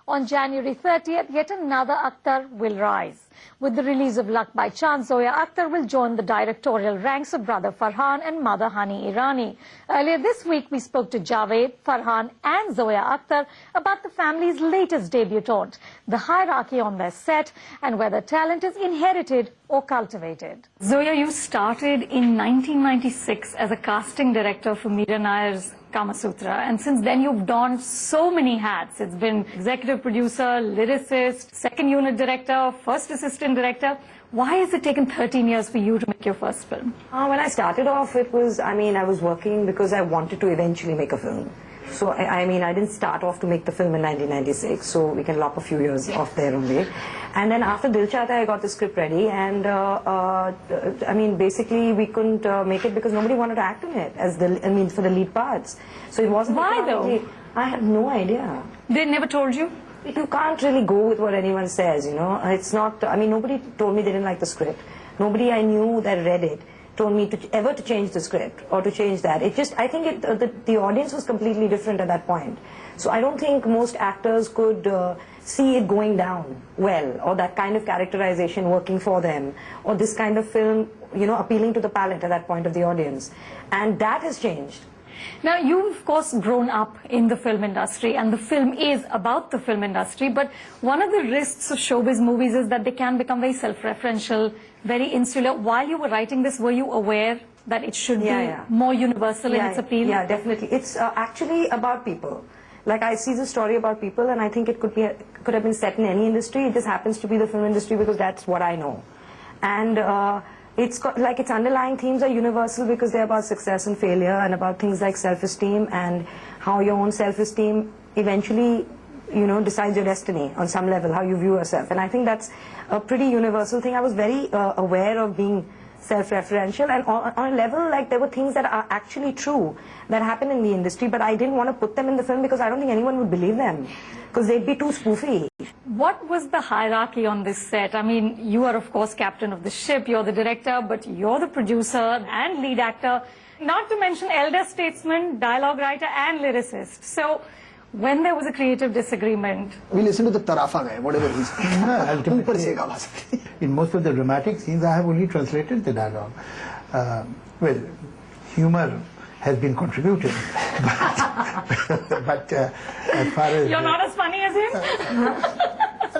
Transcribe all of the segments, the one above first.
On January 30th, yet another Akhtar will rise. With the release of Luck by Chance, Zoya Akhtar will join the directorial ranks of brother Farhan and mother Hani Irani. Earlier this week, we spoke to Javed, Farhan and Zoya Akhtar about the family's latest debutante, the hierarchy on their set and whether talent is inherited or cultivated. Zoya, you started in 1996 as a casting director for Meera Nair's Kama Sutra, and since then you've donned so many hats. It's been executive producer, lyricist, second unit director, first assistant director. Why has it taken 13 years for you to make your first film? When I started off, it was, I was working because I wanted to eventually make a film. So, I didn't start off to make the film in 1996, so we can lop a few years off there only. And then after Dil Chahta, I got the script ready, and basically we couldn't make it because nobody wanted to act in it, for the lead parts. So it wasn't... Why though? I have no idea. They never told you? You can't really go with what anyone says, you know. It's not, nobody told me they didn't like the script. Nobody I knew that read it told me to change the script or to change that. It just, I think the audience was completely different at that point. So I don't think most actors could see it going down well, or that kind of characterization working for them, or this kind of film, you know, appealing to the palate at that point of the audience. And that has changed. Now, you've, of course, grown up in the film industry, and the film is about the film industry, but one of the risks of showbiz movies is that they can become very self-referential, very insular. While you were writing this, were you aware that it should be more universal in its appeal? Yeah, definitely. It's actually about people. Like, I see the story about people, and I think it could have been set in any industry. It just happens to be the film industry because that's what I know. And it's like its underlying themes are universal because they're about success and failure and about things like self-esteem and how your own self-esteem eventually, you know, decides your destiny on some level, how you view yourself. And I think that's a pretty universal thing. I was very aware of being self-referential, and on a level, like, there were things that are actually true that happen in the industry, but I didn't want to put them in the film because I don't think anyone would believe them because they'd be too spoofy. What was the hierarchy on this set? I mean, you are, of course, captain of the ship, you're the director, but you're the producer and lead actor, not to mention elder statesman, dialogue writer and lyricist. So, when there was a creative disagreement... We listen to the tarafa guy, whatever he's saying. In most of the dramatic scenes, I have only translated the dialogue. Well, humor has been contributed, but as far as... You're not as funny as him?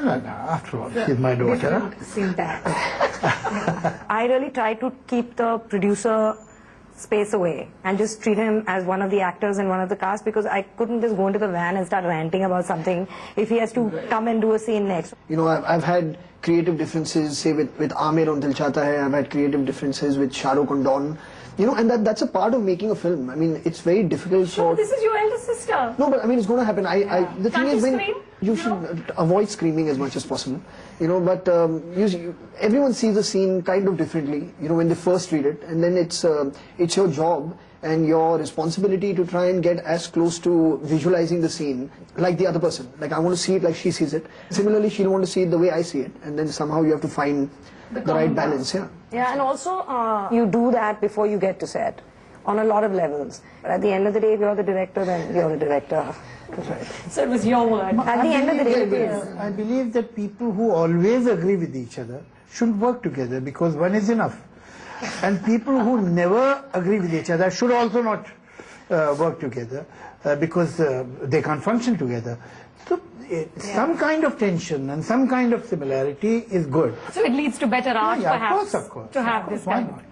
No, after all, she's my daughter. I really try to keep the producer space away and just treat him as one of the actors and one of the cast, because I couldn't just go into the van and start ranting about something if he has to come and do a scene next. You know, I've had creative differences, say with Amir on Dil Chahta Hai. I've had creative differences with Shah Rukh on Dawn. You know, and that's a part of making a film. I mean, it's very difficult. Sure, this is your elder sister. No, but I mean, it's going to happen. The thing is, when scream? You should avoid screaming as much as possible. You know, but everyone sees the scene kind of differently. You know, when they first read it, and then it's your job and your responsibility to try and get as close to visualizing the scene like the other person. Like, I want to see it like she sees it. Similarly, she'll want to see it the way I see it, and then somehow you have to find the right balance. Yeah, and also you do that before you get to set on a lot of levels. But at the end of the day, if you're the director, then you're the director. That's right. So it was your word. At the end of the day, it is. I believe that people who always agree with each other should work together because one is enough. And people who never agree with each other should also not work together because they can't function together. So some kind of tension and some kind of similarity is good. So it leads to better art, perhaps, of course. to have this kind of...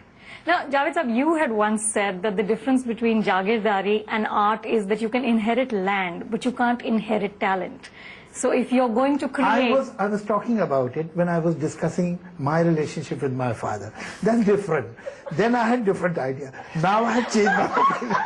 Now, Javed Sahab, you had once said that the difference between Jagirdari and art is that you can inherit land, but you can't inherit talent. So if you're going to create... I was talking about it when I was discussing my relationship with my father. That's different. Then I had different idea. Now I have changed my opinion.